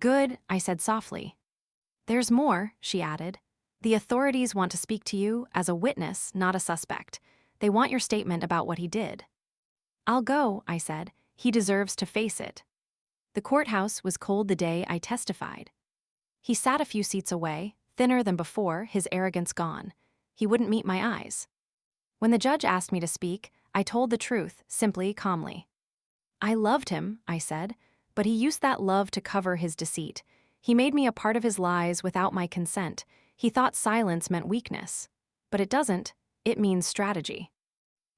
"Good," I said softly. "There's more," she added. "The authorities want to speak to you as a witness, not a suspect. They want your statement about what he did." "I'll go," I said. "He deserves to face it." The courthouse was cold the day I testified. He sat a few seats away, thinner than before, his arrogance gone. He wouldn't meet my eyes. When the judge asked me to speak, I told the truth, simply, calmly. "I loved him," I said, "but he used that love to cover his deceit. He made me a part of his lies without my consent. He thought silence meant weakness. But it doesn't, it means strategy."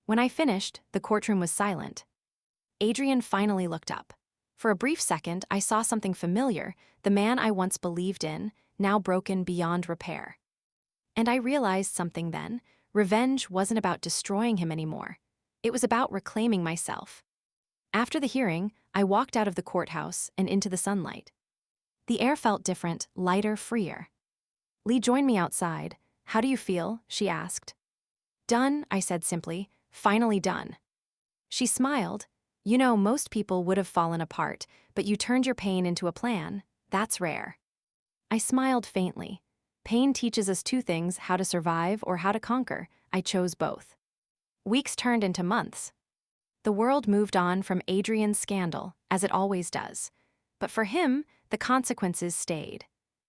When I finished, the courtroom was silent. Adrian finally looked up. For a brief second, I saw something familiar, the man I once believed in, now broken beyond repair. And I realized something then. Revenge wasn't about destroying him anymore. It was about reclaiming myself. After the hearing, I walked out of the courthouse and into the sunlight. The air felt different, lighter, freer. Lee joined me outside. "How do you feel?" she asked. "Done," I said simply. "Finally done." She smiled. "You know, most people would have fallen apart, but you turned your pain into a plan. That's rare." I smiled faintly. Pain teaches us two things, how to survive or how to conquer. I chose both. Weeks turned into months. The world moved on from Adrian's scandal, as it always does. But for him, the consequences stayed.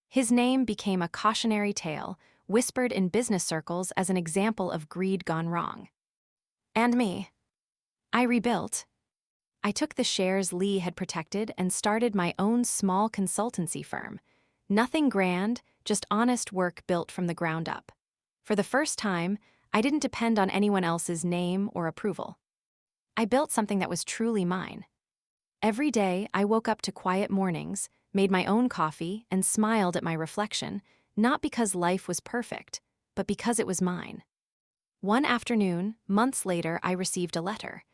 His name became a cautionary tale, whispered in business circles as an example of greed gone wrong. And me. I rebuilt. I took the shares Lee had protected and started my own small consultancy firm. Nothing grand, just honest work built from the ground up. For the first time, I didn't depend on anyone else's name or approval. I built something that was truly mine. Every day, I woke up to quiet mornings, made my own coffee, and smiled at my reflection, not because life was perfect, but because it was mine. One afternoon, months later, I received a letter.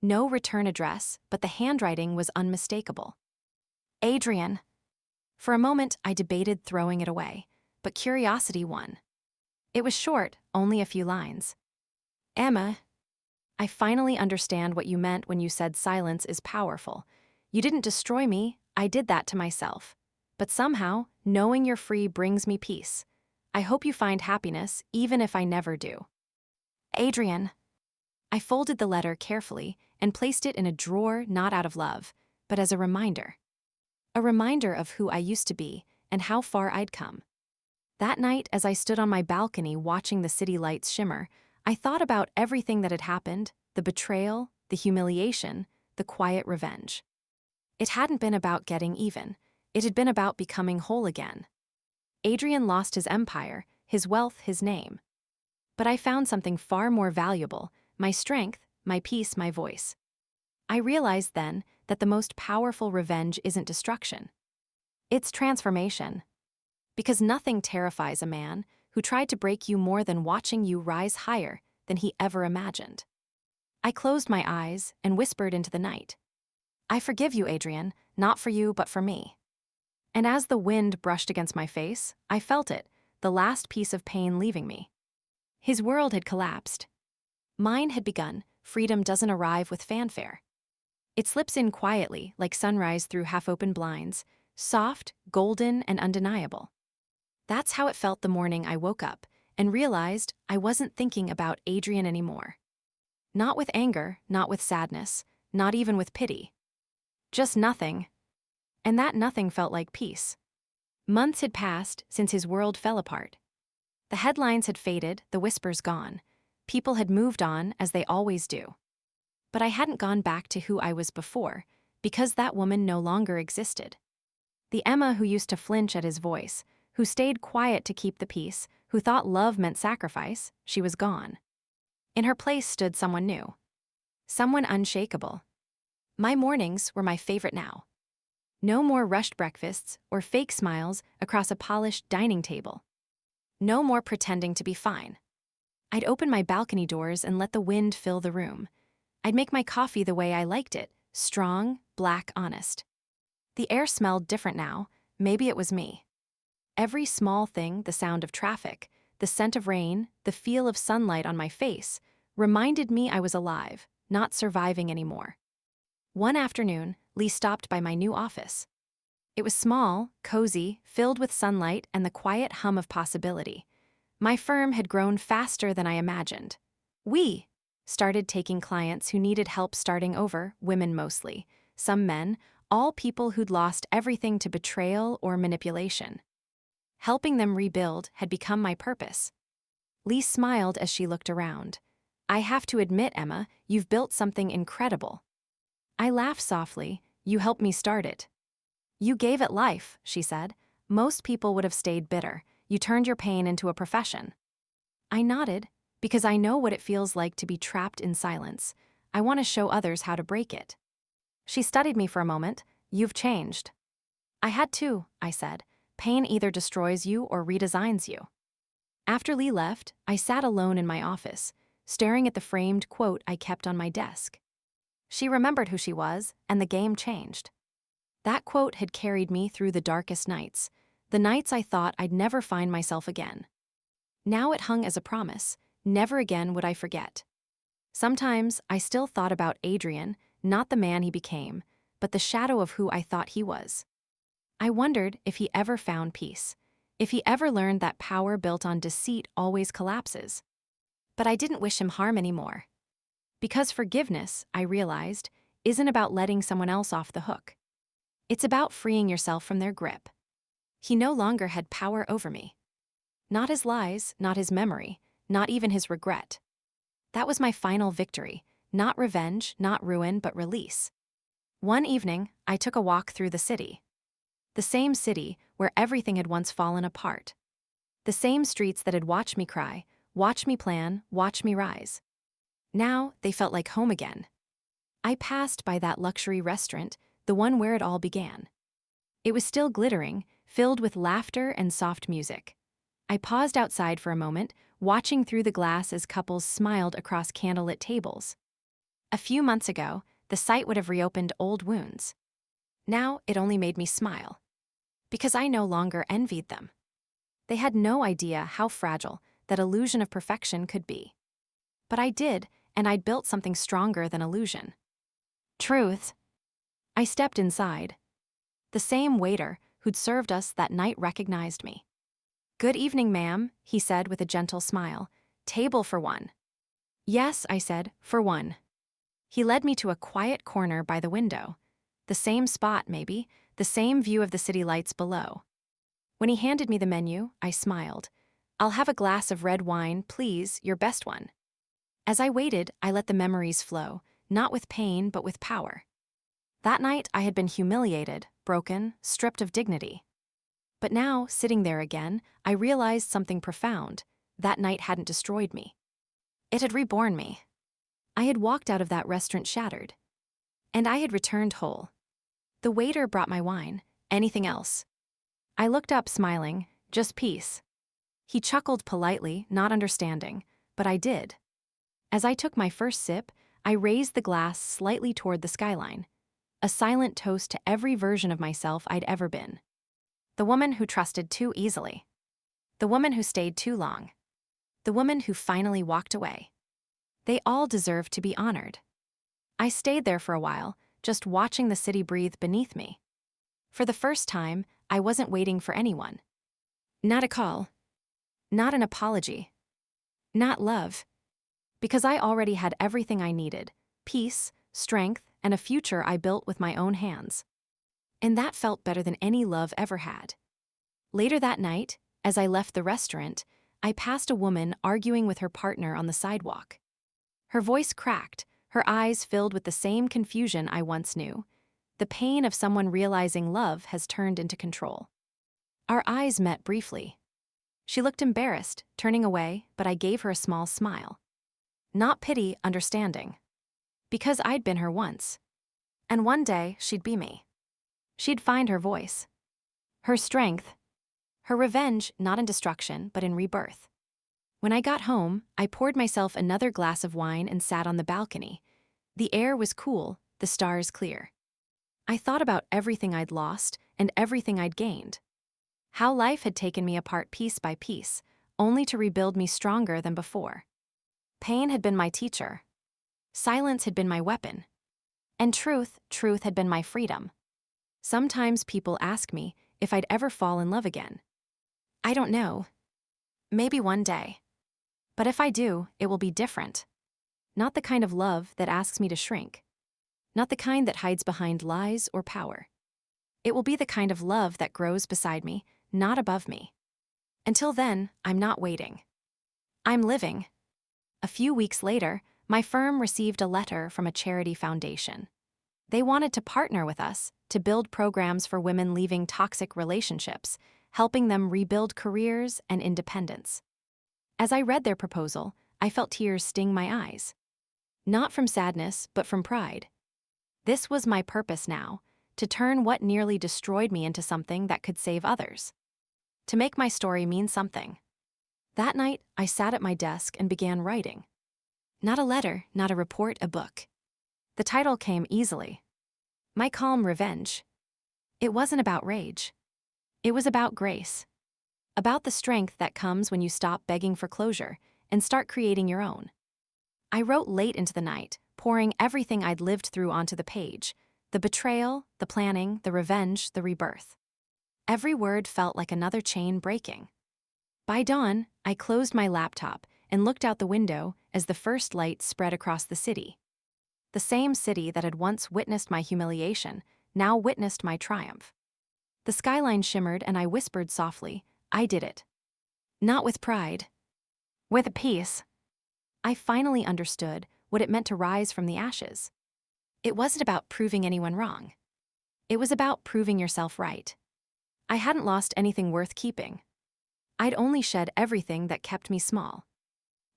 No return address, but the handwriting was unmistakable. "Adrian." For a moment, I debated throwing it away, but curiosity won. It was short, only a few lines. "Emma, I finally understand what you meant when you said silence is powerful. You didn't destroy me, I did that to myself. But somehow, knowing you're free brings me peace. I hope you find happiness, even if I never do. Adrian." I folded the letter carefully and placed it in a drawer, not out of love, but as a reminder. A reminder of who I used to be and how far I'd come. That night, as I stood on my balcony watching the city lights shimmer, I thought about everything that had happened, the betrayal, the humiliation, the quiet revenge. It hadn't been about getting even. It had been about becoming whole again. Adrian lost his empire, his wealth, his name. But I found something far more valuable, my strength, my peace, my voice. I realized then that the most powerful revenge isn't destruction. It's transformation. Because nothing terrifies a man who tried to break you more than watching you rise higher than he ever imagined. I closed my eyes and whispered into the night. I forgive you, Adrian, not for you, but for me. And as the wind brushed against my face, I felt it, the last piece of pain leaving me. His world had collapsed. Mine had begun. Freedom doesn't arrive with fanfare. It slips in quietly, like sunrise through half-open blinds, soft, golden, and undeniable. That's how it felt the morning I woke up and realized I wasn't thinking about Adrian anymore. Not with anger, not with sadness, not even with pity. Just nothing. And that nothing felt like peace. Months had passed since his world fell apart. The headlines had faded, the whispers gone. People had moved on, as they always do. But I hadn't gone back to who I was before, because that woman no longer existed. The Emma who used to flinch at his voice, who stayed quiet to keep the peace, who thought love meant sacrifice, she was gone. In her place stood someone new. Someone unshakable. My mornings were my favorite now. No more rushed breakfasts or fake smiles across a polished dining table. No more pretending to be fine. I'd open my balcony doors and let the wind fill the room. I'd make my coffee the way I liked it, strong, black, honest. The air smelled different now. Maybe it was me. Every small thing, the sound of traffic, the scent of rain, the feel of sunlight on my face, reminded me I was alive, not surviving anymore. One afternoon, Lee stopped by my new office. It was small, cozy, filled with sunlight and the quiet hum of possibility. My firm had grown faster than I imagined. We started taking clients who needed help starting over, women mostly, some men, all people who'd lost everything to betrayal or manipulation. Helping them rebuild had become my purpose. Lee smiled as she looked around. I have to admit, Emma, you've built something incredible. I laughed softly. You helped me start it. You gave it life, she said. Most people would have stayed bitter. You turned your pain into a profession. I nodded, because I know what it feels like to be trapped in silence. I want to show others how to break it. She studied me for a moment. You've changed. I had to, I said. Pain either destroys you or redesigns you. After Lee left, I sat alone in my office, staring at the framed quote I kept on my desk. She remembered who she was, and the game changed. That quote had carried me through the darkest nights, the nights I thought I'd never find myself again. Now it hung as a promise. Never again would I forget. Sometimes I still thought about Adrian, not the man he became, but the shadow of who I thought he was. I wondered if he ever found peace, if he ever learned that power built on deceit always collapses. But I didn't wish him harm anymore. Because forgiveness, I realized, isn't about letting someone else off the hook. It's about freeing yourself from their grip. He no longer had power over me. Not his lies, not his memory, not even his regret. That was my final victory, not revenge, not ruin, but release. One evening, I took a walk through the city. The same city where everything had once fallen apart. The same streets that had watched me cry, watched me plan, watched me rise. Now, they felt like home again. I passed by that luxury restaurant, the one where it all began. It was still glittering, filled with laughter and soft music. I paused outside for a moment, watching through the glass as couples smiled across candlelit tables. A few months ago, the sight would have reopened old wounds. Now, it only made me smile. Because I no longer envied them. They had no idea how fragile that illusion of perfection could be. But I did, and I'd built something stronger than illusion. Truth. I stepped inside. The same waiter who'd served us that night recognized me. Good evening, ma'am, he said with a gentle smile. Table for one. Yes, I said, for one. He led me to a quiet corner by the window. The same spot, maybe, the same view of the city lights below. When he handed me the menu, I smiled. I'll have a glass of red wine, please, your best one. As I waited, I let the memories flow, not with pain, but with power. That night, I had been humiliated, broken, stripped of dignity. But now, sitting there again, I realized something profound. That night hadn't destroyed me. It had reborn me. I had walked out of that restaurant shattered. And I had returned whole. The waiter brought my wine. Anything else? I looked up, smiling. Just peace. He chuckled politely, not understanding, but I did. As I took my first sip, I raised the glass slightly toward the skyline, a silent toast to every version of myself I'd ever been. The woman who trusted too easily. The woman who stayed too long. The woman who finally walked away. They all deserved to be honored. I stayed there for a while, just watching the city breathe beneath me. For the first time, I wasn't waiting for anyone. Not a call. Not an apology. Not love. Because I already had everything I needed: peace, strength, and a future I built with my own hands. And that felt better than any love ever had. Later that night, as I left the restaurant, I passed a woman arguing with her partner on the sidewalk. Her voice cracked, her eyes filled with the same confusion I once knew, the pain of someone realizing love has turned into control. Our eyes met briefly. She looked embarrassed, turning away, but I gave her a small smile. Not pity, understanding. Because I'd been her once. And one day, she'd be me. She'd find her voice. Her strength. Her revenge, not in destruction, but in rebirth. When I got home, I poured myself another glass of wine and sat on the balcony. The air was cool, the stars clear. I thought about everything I'd lost and everything I'd gained. How life had taken me apart piece by piece, only to rebuild me stronger than before. Pain had been my teacher. Silence had been my weapon. And truth had been my freedom. Sometimes people ask me if I'd ever fall in love again. I don't know. Maybe one day. But if I do, it will be different. Not the kind of love that asks me to shrink. Not the kind that hides behind lies or power. It will be the kind of love that grows beside me, not above me. Until then, I'm not waiting. I'm living. A few weeks later, my firm received a letter from a charity foundation. They wanted to partner with us to build programs for women leaving toxic relationships, helping them rebuild careers and independence. As I read their proposal, I felt tears sting my eyes. Not from sadness, but from pride. This was my purpose now, to turn what nearly destroyed me into something that could save others. To make my story mean something. That night, I sat at my desk and began writing. Not a letter, not a report, a book. The title came easily. My Calm Revenge. It wasn't about rage. It was about grace. About the strength that comes when you stop begging for closure and start creating your own. I wrote late into the night, pouring everything I'd lived through onto the page: the betrayal, the planning, the revenge, the rebirth. Every word felt like another chain breaking. By dawn, I closed my laptop and looked out the window as the first light spread across the city. The same city that had once witnessed my humiliation now witnessed my triumph. The skyline shimmered and I whispered softly, I did it. Not with pride. With peace. I finally understood what it meant to rise from the ashes. It wasn't about proving anyone wrong. It was about proving yourself right. I hadn't lost anything worth keeping. I'd only shed everything that kept me small.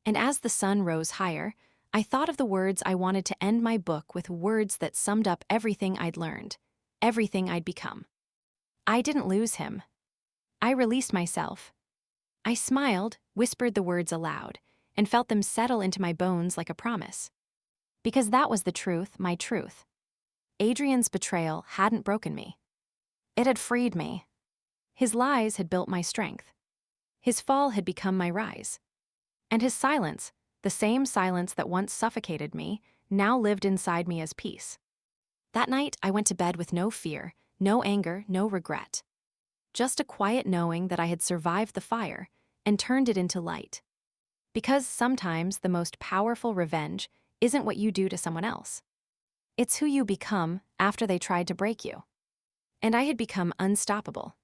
And as the sun rose higher, I thought of the words I wanted to end my book with, words that summed up everything I'd learned, everything I'd become. I didn't lose him. I released myself. I smiled, whispered the words aloud, and felt them settle into my bones like a promise. Because that was the truth, my truth. Adrian's betrayal hadn't broken me. It had freed me. His lies had built my strength. His fall had become my rise. And his silence, the same silence that once suffocated me, now lived inside me as peace. That night, I went to bed with no fear, no anger, no regret. Just a quiet knowing that I had survived the fire and turned it into light. Because sometimes the most powerful revenge isn't what you do to someone else. It's who you become after they tried to break you. And I had become unstoppable.